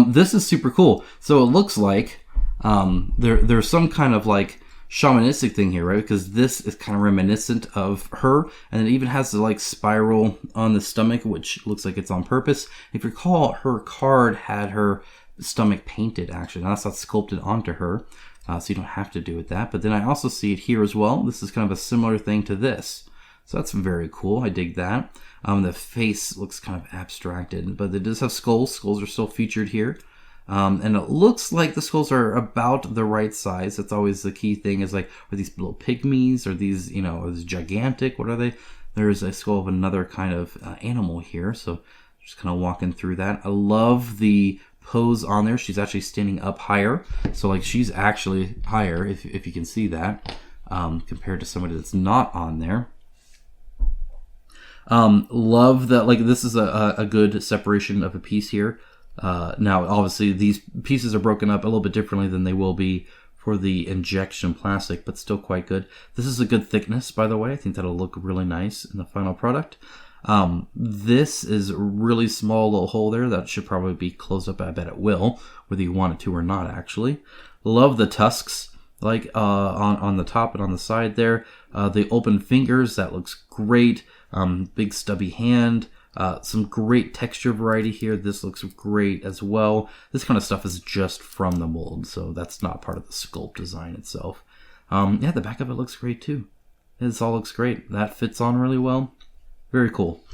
This is super cool. So it looks like there's some kind of like shamanistic thing here, right? Because this is kind of reminiscent of her, and it even has the like spiral on the stomach, which looks like it's on purpose. If you recall, her card had her stomach painted, actually. Now that's not sculpted onto her. So you don't have to do with that. But then I also see it here as well. This is kind of a similar thing to this. So that's very cool. I dig that. The face looks kind of abstracted, but it does have skulls. Skulls are still featured here. And it looks like the skulls are about the right size. That's always the key thing, is like, are these little pygmies? Are these, are these gigantic? What are they? There's a skull of another kind of animal here. So just kind of walking through that. I love the pose on there. She's actually standing up higher, so like she's actually higher, if you can see that, compared to somebody that's not on there. Love that, like, this is a good separation of a piece here. Now, obviously, these pieces are broken up a little bit differently than they will be for the injection plastic, but still quite good. This is a good thickness, by the way. I think that'll look really nice in the final product. This is a really small little hole there. That should probably be closed up. I bet it will, whether you want it to or not, actually. Love the tusks, like on the top and on the side there. The open fingers, that looks great. Big stubby hand. Some great texture variety here. This looks great as well. This kind of stuff is just from the mold, so that's not part of the sculpt design itself. Yeah, the back of it looks great too. This all looks great. That fits on really well. Very cool.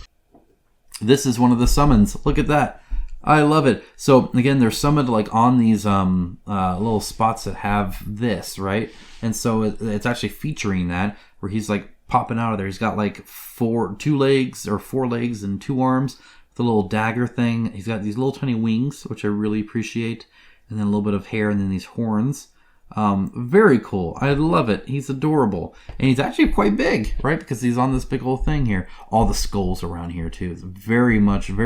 This is one of the summons. Look at that. I love it. So again, they're summoned like on these little spots that have this, right? And so it's actually featuring that, where he's like popping out of there. He's got like four legs and 2 arms, the little dagger thing. He's got these little tiny wings, which I really appreciate, and then a little bit of hair, and then these horns. Very cool. I love it. He's adorable, and he's actually quite big, right? Because he's on this big old thing here. All the skulls around here too. It's very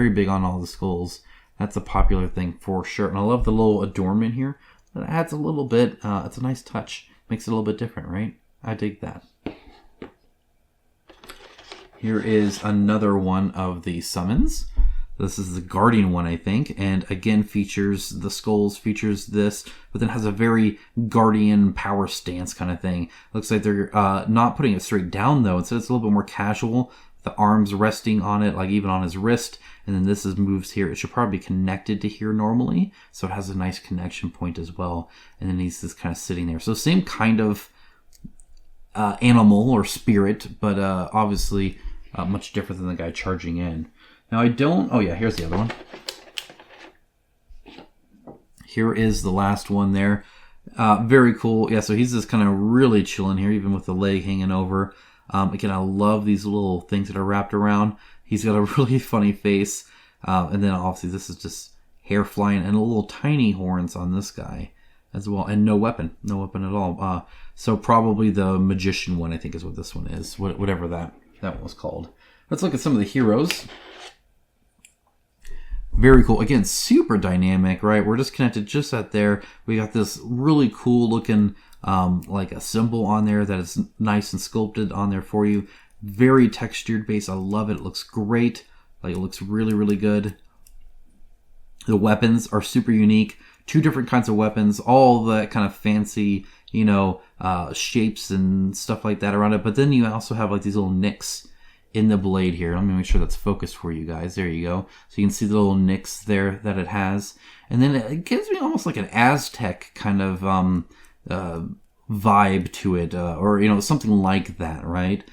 big on all the skulls. That's a popular thing for sure. And I love the little adornment here. It adds a little bit. It's a nice touch. Makes it a little bit different, right? I dig that. Here is another one of the summons. This is the Guardian one, I think, and again features the skulls, features this, but then has a very Guardian power stance kind of thing. Looks like they're not putting it straight down though. Instead, it's a little bit more casual. The arms resting on it, like even on his wrist, and then this moves here. It should probably be connected to here normally, so it has a nice connection point as well. And then he's just kind of sitting there. So same kind of animal or spirit, but obviously much different than the guy charging in. Now oh yeah, here's the other one. Here is the last one there. Very cool. Yeah, so he's just kind of really chilling here, even with the leg hanging over. Again, I love these little things that are wrapped around. He's got a really funny face. And then obviously this is just hair flying and little tiny horns on this guy as well. And no weapon at all. So probably the magician one, I think is what this one is. Whatever that one was called. Let's look at some of the heroes. Very cool. Again, super dynamic, right? We're just connected just out there. We got this really cool looking like a symbol on there that is nice and sculpted on there for you. Very textured base. I love it. It looks great. Like, it looks really, really good. The weapons are super unique. 2 different kinds of weapons. All that kind of fancy, shapes and stuff like that around it. But then you also have like these little nicks in the blade here. Let me make sure that's focused for you guys. There you go. So you can see the little nicks there that it has. And then it gives me almost like an Aztec kind of vibe to it, or something like that, right?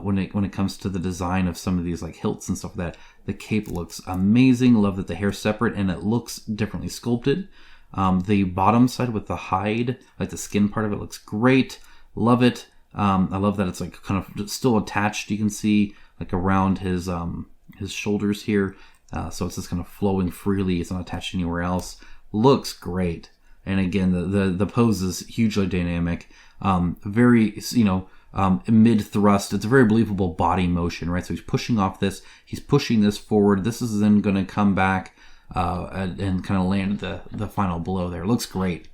When it comes to the design of some of these like hilts and stuff like that. The cape looks amazing. Love that the hair's separate and it looks differently sculpted. The bottom side with the hide, like the skin part of it, looks great. Love it. I love that it's like kind of still attached. You can see like around his shoulders here. So it's just kind of flowing freely. It's not attached anywhere else. Looks great. And again, the pose is hugely dynamic. Very, mid thrust. It's a very believable body motion, right? So he's pushing off this. He's pushing this forward. This is then going to come back and kind of land the final blow there. Looks great.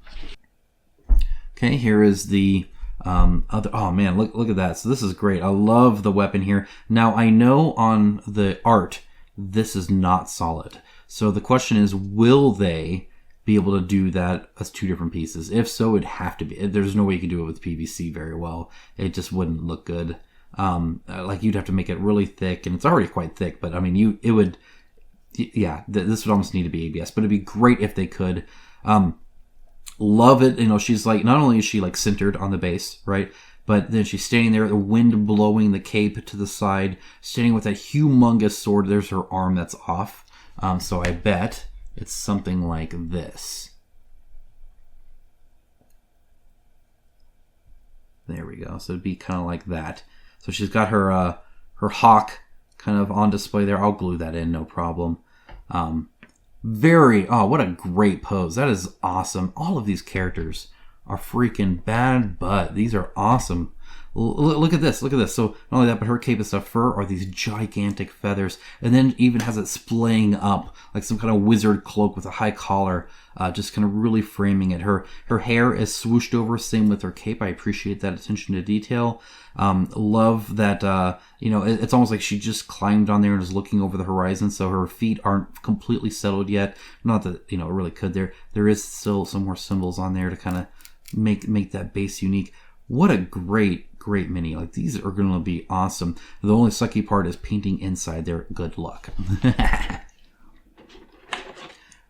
Okay, here is the other. Oh man, look at that. So this is great. I love the weapon here. Now I know on the art this is not solid. So the question is, will they be able to do that as 2 different pieces? If so, it'd have to be. There's no way you could do it with PVC very well. It just wouldn't look good. Like you'd have to make it really thick, and it's already quite thick. But I mean, this would almost need to be ABS. But it'd be great if they could. Love it. She's like, not only is she like centered on the base, right? But then she's standing there, the wind blowing the cape to the side, standing with that humongous sword. There's her arm that's off. So I bet it's something like this. There we go. So it'd be kind of like that. So she's got her hawk kind of on display there. I'll glue that in, no problem. What a great pose. That is awesome. All of these characters are freaking bad, but these are awesome. Look at this. Look at this. So not only that, but her cape and stuff, fur are these gigantic feathers, and then even has it splaying up like some kind of wizard cloak with a high collar, just kind of really framing it. Her hair is swooshed over, same with her cape. I appreciate that attention to detail. Love that, it's almost like she just climbed on there and is looking over the horizon, so her feet aren't completely settled yet. Not that, it really could. There is still some more symbols on there to kind of make that base unique. What a great mini. Like, these are going to be awesome. The only sucky part is painting inside there. Good luck.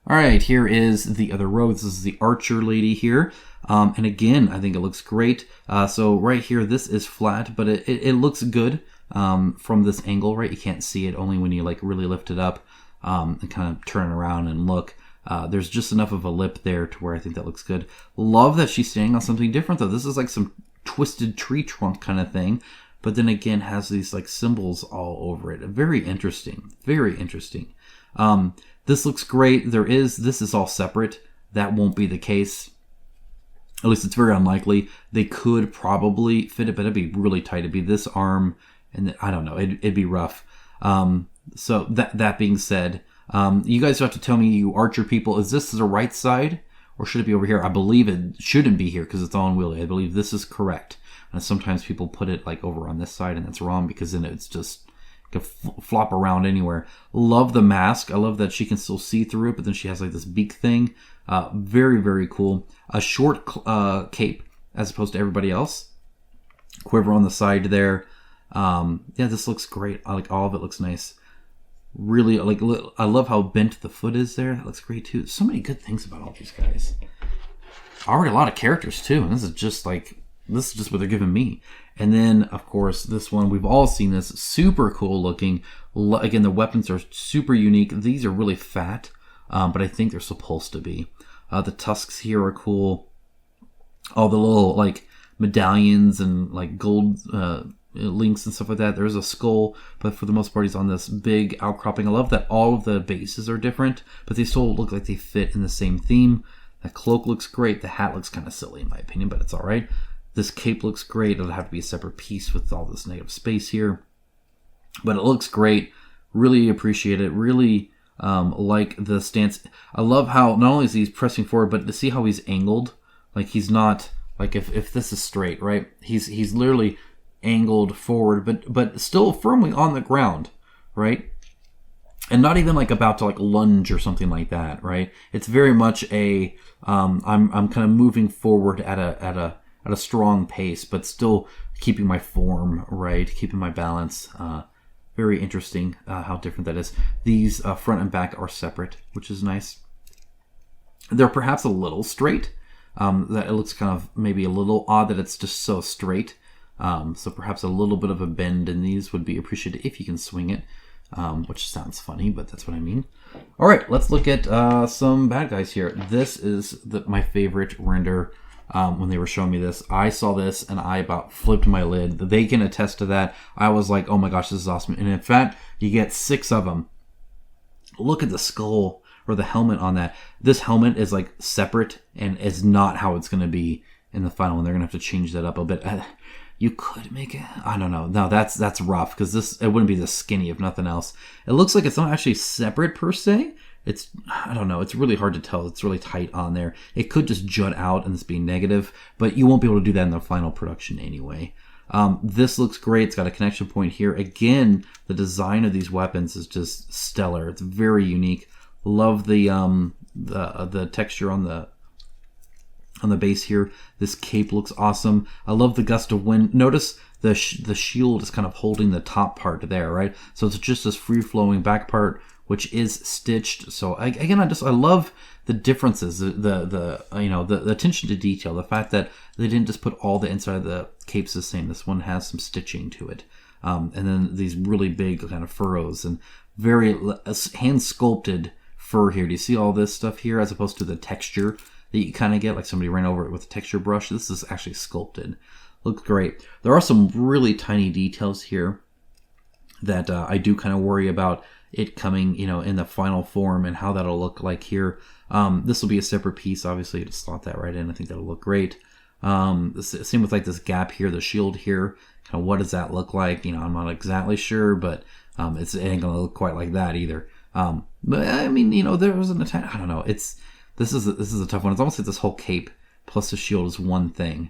All right, here is the other row. This is the archer lady here. And again, I think it looks great. So right here, this is flat, but it looks good from this angle, right? You can't see it only when you like really lift it up and kind of turn it around and look. There's just enough of a lip there to where I think that looks good. Love that she's standing on something different, though. This is like some twisted tree trunk kind of thing, but then again has these like symbols all over it. Very interesting. Very interesting. This looks great. This is all separate. That won't be the case. At least it's very unlikely. They could probably fit it, but it'd be really tight. It'd be this arm, and I don't know. It'd be rough. So that being said, you guys have to tell me, you archer people, is this the right side or should it be over here? I believe it shouldn't be here because it's all unwieldy. I believe this is correct. And sometimes people put it like over on this side, and that's wrong because then it's just can flop around anywhere. Love the mask. I love that she can still see through it, but then she has like this beak thing. Very, very cool. A short cape as opposed to everybody else. Quiver on the side there. Yeah, this looks great. I like all of it. Looks nice. Really, I love how bent the foot is there. That looks great too. So many good things about all these guys. Already a lot of characters too, and this is just what they're giving me. And then, of course, this one, we've all seen this. Super cool looking. Again, the weapons are super unique. These are really fat, but I think they're supposed to be. The tusks here are cool. All the little like medallions and like gold links and stuff like that. There's a skull, but for the most part he's on this big outcropping. I love that all of the bases are different, but they still look like they fit in the same theme. That cloak looks great. The hat looks kind of silly in my opinion, but it's all right. This cape looks great. It'll have to be a separate piece with all this negative space here, but it looks great. Really appreciate it. Really like the stance. I love how not only is he pressing forward, but to see how he's angled. Like, he's not like, if this is straight, right? He's literally angled forward, but still firmly on the ground, right? And not even like about to like lunge or something like that, right? It's very much a I'm kind of moving forward at a strong pace, but still keeping my form, right? Keeping my balance. Very interesting how different that is. These front and back are separate, which is nice. They're perhaps a little straight. That it looks kind of maybe a little odd that it's just so straight. So perhaps a little bit of a bend in these would be appreciated if you can swing it, which sounds funny, but that's what I mean. All right, let's look at some bad guys here. This is my favorite render. When they were showing me this, I saw this and I about flipped my lid. They can attest to that. I was like, oh my gosh, this is awesome. And in fact, you get 6 of them. Look at the skull or the helmet on that. This helmet is like separate and is not how it's going to be in the final one. They're going to have to change that up a bit. You could make it, I don't know. No, that's rough because it wouldn't be this skinny if nothing else. It looks like it's not actually separate per se. I don't know. It's really hard to tell. It's really tight on there. It could just jut out and this be negative, but you won't be able to do that in the final production anyway. This looks great. It's got a connection point here. Again, the design of these weapons is just stellar. It's very unique. Love the texture on the base here. This cape looks awesome. I love the gust of wind. Notice the shield is kind of holding the top part there, right? So it's just this free-flowing back part, which is stitched. So I love the differences, the attention to detail, the fact that they didn't just put all the inside of the capes the same. This one has some stitching to it, and then these really big kind of furrows and very hand sculpted fur here. Do you see all this stuff here as opposed to the texture that you kind of get like somebody ran over it with a texture brush? This is actually sculpted. Looks great. There are some really tiny details here that I do kind of worry about it coming, in the final form and how that'll look like here. This will be a separate piece, obviously, to slot that right in. I think that'll look great. Same with like this gap here, the shield here. Kind of what does that look like? You know, I'm not exactly sure, but it ain't gonna look quite like that either. But I mean, you know, there was an attack. I don't know. This is a tough one. It's almost like this whole cape plus the shield is one thing.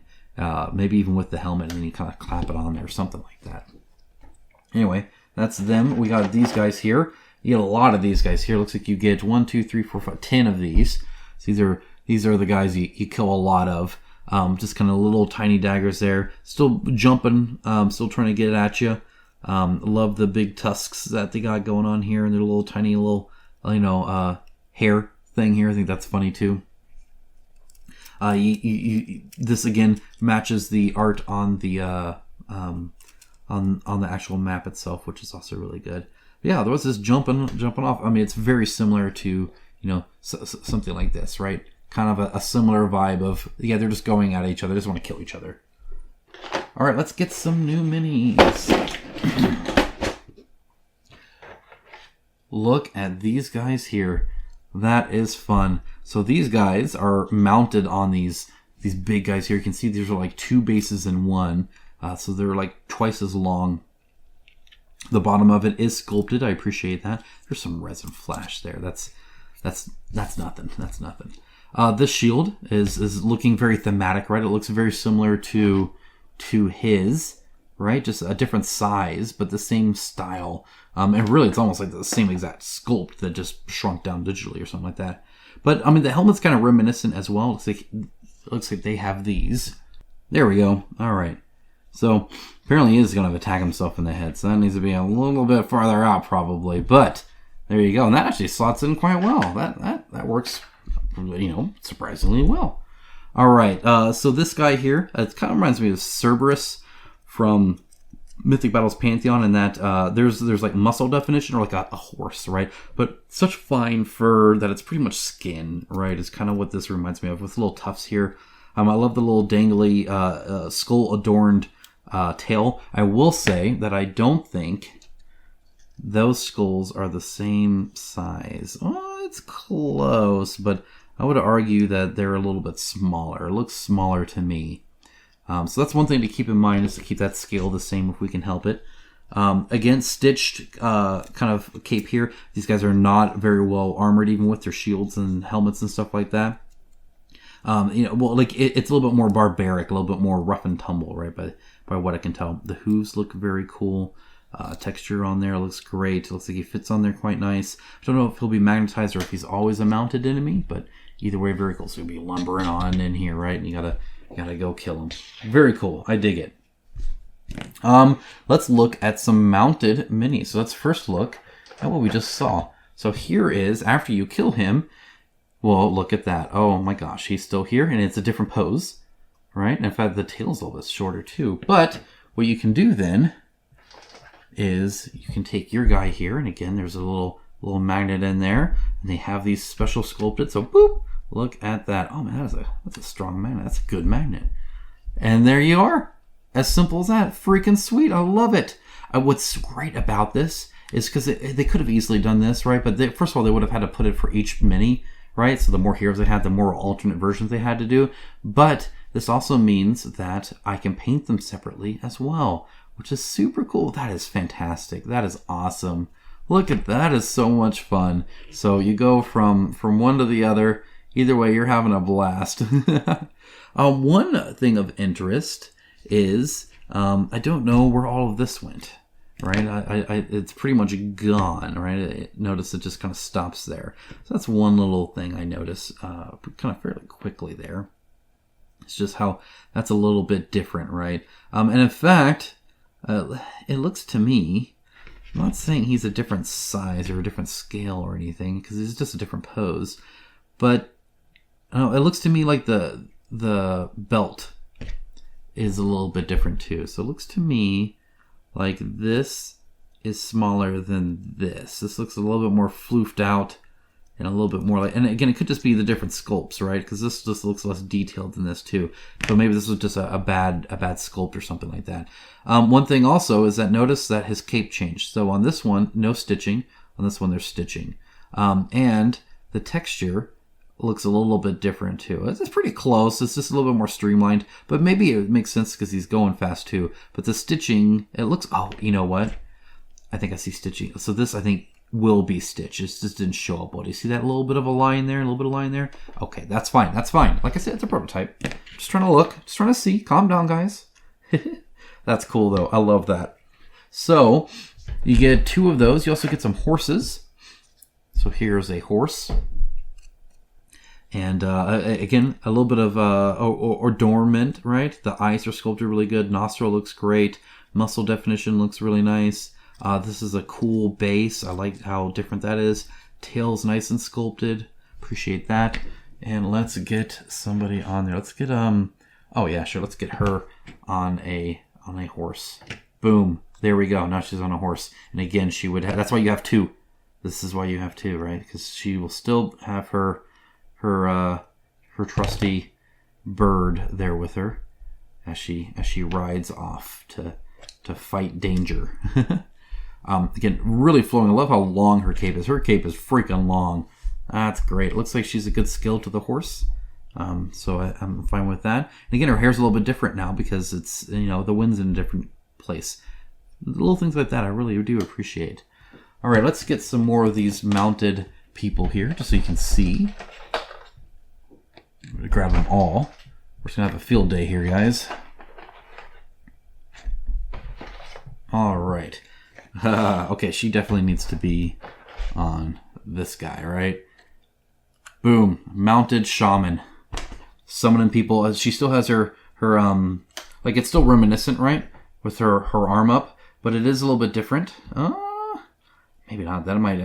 Maybe even with the helmet, and then you kind of clap it on there or something like that. Anyway, that's them. We got these guys here. You get a lot of these guys here. Looks like you get 1, 2, 3, 4, 5, 10 of these. So these are the guys you kill a lot of. Just kind of little tiny daggers there. Still jumping. Still trying to get at you. Love the big tusks that they got going on here, and their little tiny little, hair thing here. I think that's funny too. This again matches the art on the on the actual map itself, which is also really good. But yeah, there was this jumping off. I mean, it's very similar to, you know, something like this, right? Kind of a similar vibe of, yeah, they're just going at each other. They just want to kill each other. All right, let's get some new minis. Look at these guys here. That is fun. So these guys are mounted on these big guys here. You can see these are like 2 bases in one. So they're like twice as long. The bottom of it is sculpted. I appreciate that. There's some resin flash there. That's nothing. That's nothing. This shield is looking very thematic, right? It looks very similar to his, right? Just a different size, but the same style. And really, it's almost like the same exact sculpt that just shrunk down digitally or something like that. But, I mean, the helmet's kind of reminiscent as well. It looks like they have these. There we go. All right. So, apparently he is going to attack himself in the head. So that needs to be a little bit farther out, probably. But, there you go. And that actually slots in quite well. That works, you know, surprisingly well. All right. So this guy here, it kind of reminds me of Cerberus from Mythic Battles Pantheon, in that there's like muscle definition, or like a horse, right? But such fine fur that it's pretty much skin, right? Is kind of what this reminds me of, with little tufts here. I love the little dangly skull adorned tail. I will say that I don't think those skulls are the same size. Oh, it's close, but I would argue that they're a little bit smaller. It looks smaller to me. So that's one thing to keep in mind, is to keep that scale the same if we can help it. Again, stitched kind of cape here. These guys are not very well armored, even with their shields and helmets and stuff like that. You know, well, like it's a little bit more barbaric, a little bit more rough and tumble, right? By what I can tell, the hooves look very cool. Texture on there looks great. It looks like he fits on there quite nice. I don't know if he'll be magnetized or if he's always a mounted enemy, but either way, very cool. So he'll be lumbering on in here, right? And you gotta go kill him. Very cool. I dig it. Let's look at some mounted minis. So let's first look at what we just saw. So here is, after you kill him, well, look at that. Oh my gosh, he's still here, and it's a different pose, right? And in fact, the tail's a little bit shorter too. But what you can do then is you can take your guy here, and again, there's a little magnet in there, and they have these special sculpted. So boop, look at that. Oh man, that's a strong magnet. That's a good magnet. And there you are. As simple as that. Freaking sweet. I love it. What's great about this is because they could have easily done this, right? But first of all, they would have had to put it for each mini, right? So the more heroes they had, the more alternate versions they had to do. But this also means that I can paint them separately as well, which is super cool. That is fantastic. That is awesome. Look at that. That is so much fun. So you go from one to the other. Either way, you're having a blast. One thing of interest is I don't know where all of this went, right? It's pretty much gone, right? Notice it just kind of stops there. So that's one little thing I notice kind of fairly quickly there. It's just how that's a little bit different, right? And in fact, it looks to me, I'm not saying he's a different size or a different scale or anything, because it's just a different pose, but it looks to me like the belt is a little bit different too. So it looks to me like this is smaller than this. This looks a little bit more floofed out and a little bit more like, and again, it could just be the different sculpts, right? Because this just looks less detailed than this too. So maybe this was just a bad sculpt or something like that. One thing also is that notice that his cape changed. So on this one, no stitching. On this one, there's stitching. And the texture looks a little bit different too. It's pretty close. It's just a little bit more streamlined, but maybe it makes sense because he's going fast too. But the stitching, it looks, oh, you know what? I think I see stitching. So this, I think, will be Stitch. It just didn't show up. Well, do you see that little bit of a line there? A little bit of line there? Okay, that's fine. That's fine. Like I said, it's a prototype. Just trying to look. Just trying to see. Calm down, guys. That's cool, though. I love that. So, you get 2 of those. You also get some horses. So here's a horse. And again, a little bit of adornment, right? The eyes are sculpted really good. Nostril looks great. Muscle definition looks really nice. This is a cool base. I like how different that is. Tail's nice and sculpted. Appreciate that. And let's get somebody on there. Let's get oh yeah, sure. Let's get her on a horse. Boom. There we go. Now she's on a horse. And again, she would have, that's why you have 2. This is why you have 2, right? Because she will still have her trusty bird there with her as she rides off to fight danger. Again, really flowing. I love how long her cape is. Her cape is freaking long. That's great. It looks like she's a good skill to the horse. So I'm fine with that. And again, her hair's a little bit different now because it's, you know, the wind's in a different place. Little things like that I really do appreciate. All right, let's get some more of these mounted people here just so you can see. I'm going to grab them all. We're just going to have a field day here, guys. All right. Okay, she definitely needs to be on this guy, right? Boom. Mounted shaman. Summoning people. She still has her like it's still reminiscent, right? With her arm up, but it is a little bit different. Maybe not. That might.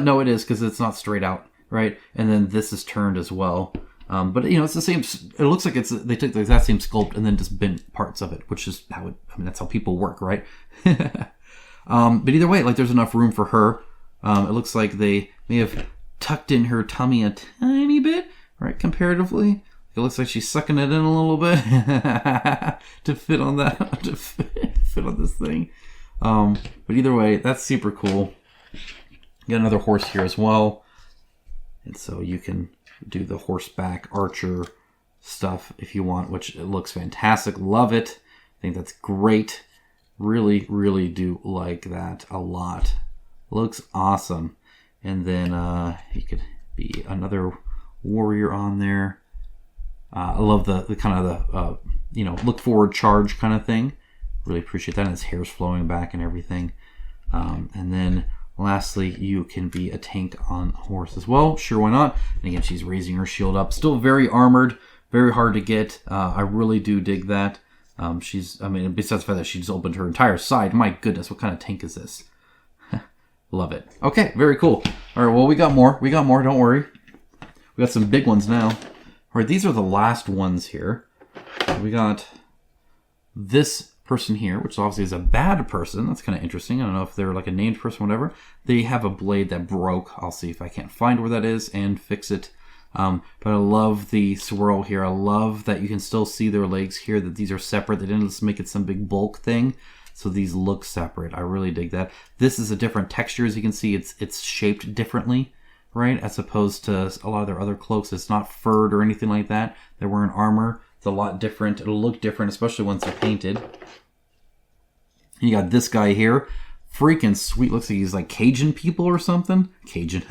No, it is because it's not straight out, right? And then this is turned as well. But you know, it's the same. It looks like they took the exact same sculpt and then just bent parts of it, which is how it. I mean, that's how people work, right? But either way, like there's enough room for her. It looks like they may have tucked in her tummy a tiny bit, right? Comparatively, it looks like she's sucking it in a little bit to fit on that, to fit on this thing. But either way, that's super cool. Got another horse here as well, and so you can do the horseback archer stuff if you want, which it looks fantastic. Love it. I think that's great. Really, really do like that a lot. Looks awesome. And then you could be another warrior on there. I love the kind of the look forward charge kind of thing. Really appreciate that. And his hair's flowing back and everything. And then lastly, you can be a tank on a horse as well. Sure, why not? And again, she's raising her shield up. Still very armored, very hard to get. I really do dig that. Besides the fact that she just opened her entire side. My goodness, what kind of tank is this? Love it. Okay, very cool. All right, well, we got more. Don't worry. We got some big ones now. All right, these are the last ones here. We got this person here, which obviously is a bad person. That's kind of interesting. I don't know if they're like a named person or whatever. They have a blade that broke. I'll see if I can't find where that is and fix it. But I love the swirl here. I love that you can still see their legs here, that these are separate. They didn't just make it some big bulk thing. So these look separate. I really dig that. This is a different texture. As you can see, it's shaped differently, right? As opposed to a lot of their other cloaks. It's not furred or anything like that. They're wearing armor. It's a lot different. It'll look different, especially once they're painted. You got this guy here. Freaking sweet. Looks like he's like Cajun people or something. Cajun.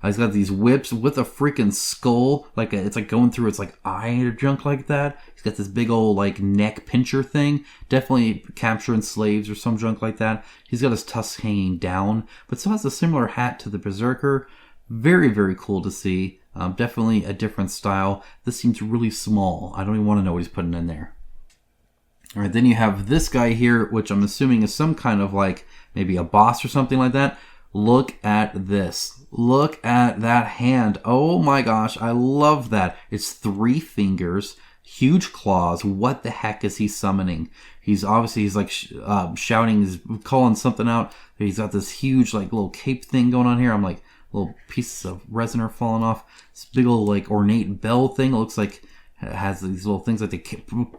He's got these whips with a freaking skull. It's like going through its like eye or junk like that. He's got this big old like neck pincher thing. Definitely capturing slaves or some junk like that. He's got his tusks hanging down. But still has a similar hat to the Berserker. Very, very cool to see. Definitely a different style. This seems really small. I don't even want to know what he's putting in there. All right, then you have this guy here, which I'm assuming is some kind of like maybe a boss or something like that. Look at this. Look at that hand. Oh my gosh, I love that. It's 3 fingers, huge claws. What the heck is he summoning? He's like shouting, he's calling something out. He's got this huge like little cape thing going on here. I'm like, little pieces of resin are falling off. This big old like ornate bell thing. It looks like it has these little things like they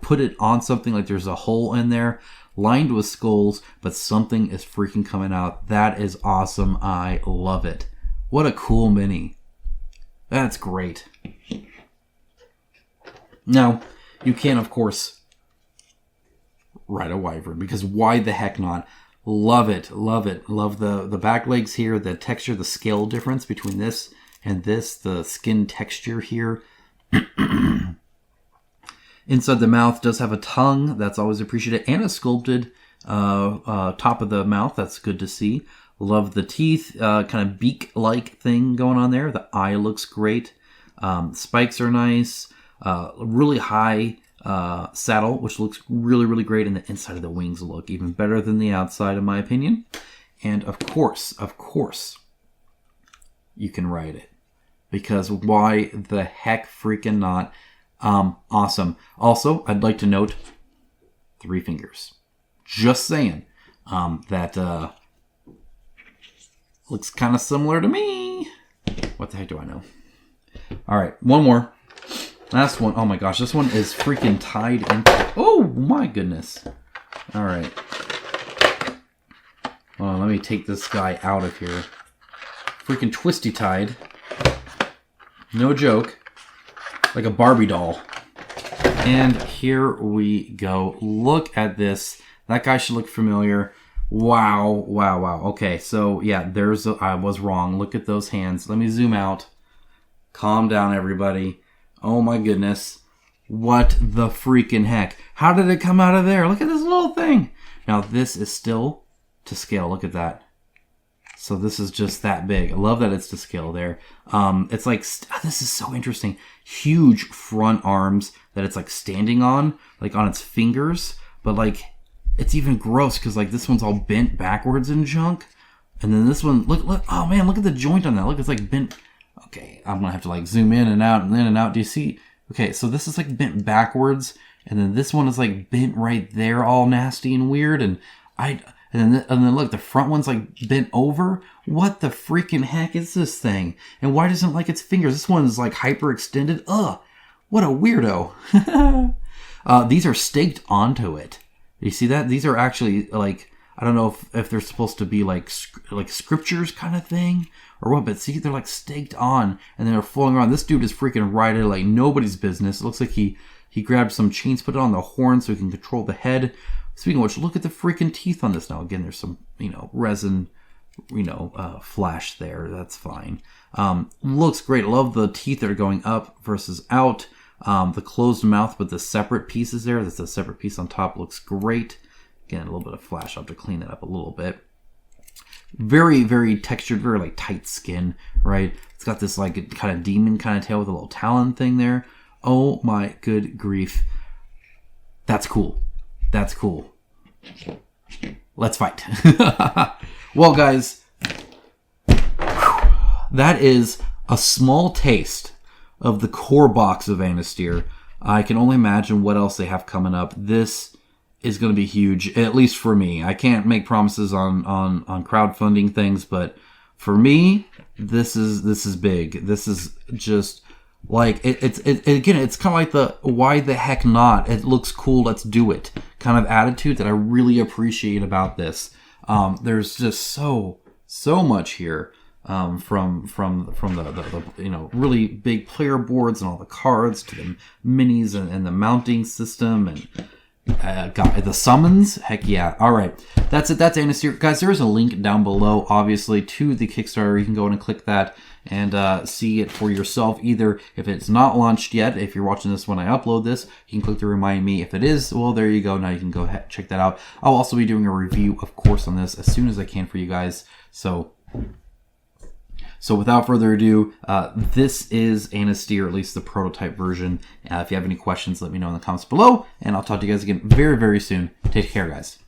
put it on something like there's a hole in there lined with skulls, but something is freaking coming out. That is awesome. I love it. What a cool mini. That's great. Now, you can, of course, ride a wyvern, because why the heck not? Love it, love it. Love the back legs here, the texture, the scale difference between this and this, the skin texture here. Inside the mouth does have a tongue. That's always appreciated. And a sculpted top of the mouth. That's good to see. Love the teeth. Kind of beak-like thing going on there. The eye looks great. Spikes are nice. Really high saddle, which looks really, really great. And the inside of the wings look even better than the outside, in my opinion. And of course, you can ride it. Because why the heck freaking not? Awesome. Also, I'd like to note 3 fingers. Just saying. That looks kind of similar to me. What the heck do I know? All right, one more. Last one. Oh my gosh, this one is freaking tied in. Oh my goodness. All right. Hold on, let me take this guy out of here. Freaking twisty tied. No joke. Like a Barbie doll. And here we go. Look at this. That guy should look familiar. Wow, wow, wow. Okay, so yeah, I was wrong. Look at those hands. Let me zoom out. Calm down, everybody. Oh my goodness. What the freaking heck? How did it come out of there? Look at this little thing. Now this is still to scale. Look at that. So this is just that big. I love that it's to scale there. It's like, this is so interesting. Huge front arms that it's like standing on, like on its fingers. But like, it's even gross because like this one's all bent backwards and junk. And then this one, look, oh man, look at the joint on that. Look, it's like bent. Okay, I'm gonna have to like zoom in and out and in and out. Do you see? Okay, so this is like bent backwards. And then this one is like bent right there, all nasty and weird. And then look, the front one's like bent over. What the freaking heck is this thing? And why doesn't it like its fingers? This one is like hyperextended. Ugh, what a weirdo. These are staked onto it. You see that? These are actually like, I don't know if they're supposed to be like scriptures kind of thing or what, but see, they're like staked on and they're flowing around. This dude is freaking riding like nobody's business. It looks like he grabbed some chains, put it on the horn so he can control the head. Speaking of which, look at the freaking teeth on this now. Again, there's some, resin, flash there. That's fine. Looks great. Love the teeth that are going up versus out. The closed mouth with the separate pieces there. That's a separate piece on top. Looks great. Again, a little bit of flash. I'll have to clean that up a little bit. Very, very textured, very like tight skin, right? It's got this like kind of demon kind of tail with a little talon thing there. Oh my good grief. That's cool. That's cool. Let's fight. Well, guys, that is a small taste of the core box of Anastyr. I can only imagine what else they have coming up. This is going to be huge, at least for me. I can't make promises on crowdfunding things, but for me, this is big. This is just like it's again, it's kind of like the why the heck not? It looks cool, let's do it kind of attitude that I really appreciate about this. There's just so much here. From the really big player boards and all the cards to the minis and the mounting system and the summons. Heck yeah. All right. That's it. That's Anastyr. Guys, there is a link down below, obviously, to the Kickstarter. You can go in and click that and see it for yourself. Either if it's not launched yet, if you're watching this when I upload this, you can click to remind me. If it is, well, there you go. Now you can go ahead, check that out. I'll also be doing a review, of course, on this as soon as I can for you guys. So without further ado, this is Anastyr, at least the prototype version. If you have any questions, let me know in the comments below, and I'll talk to you guys again very, very soon. Take care, guys.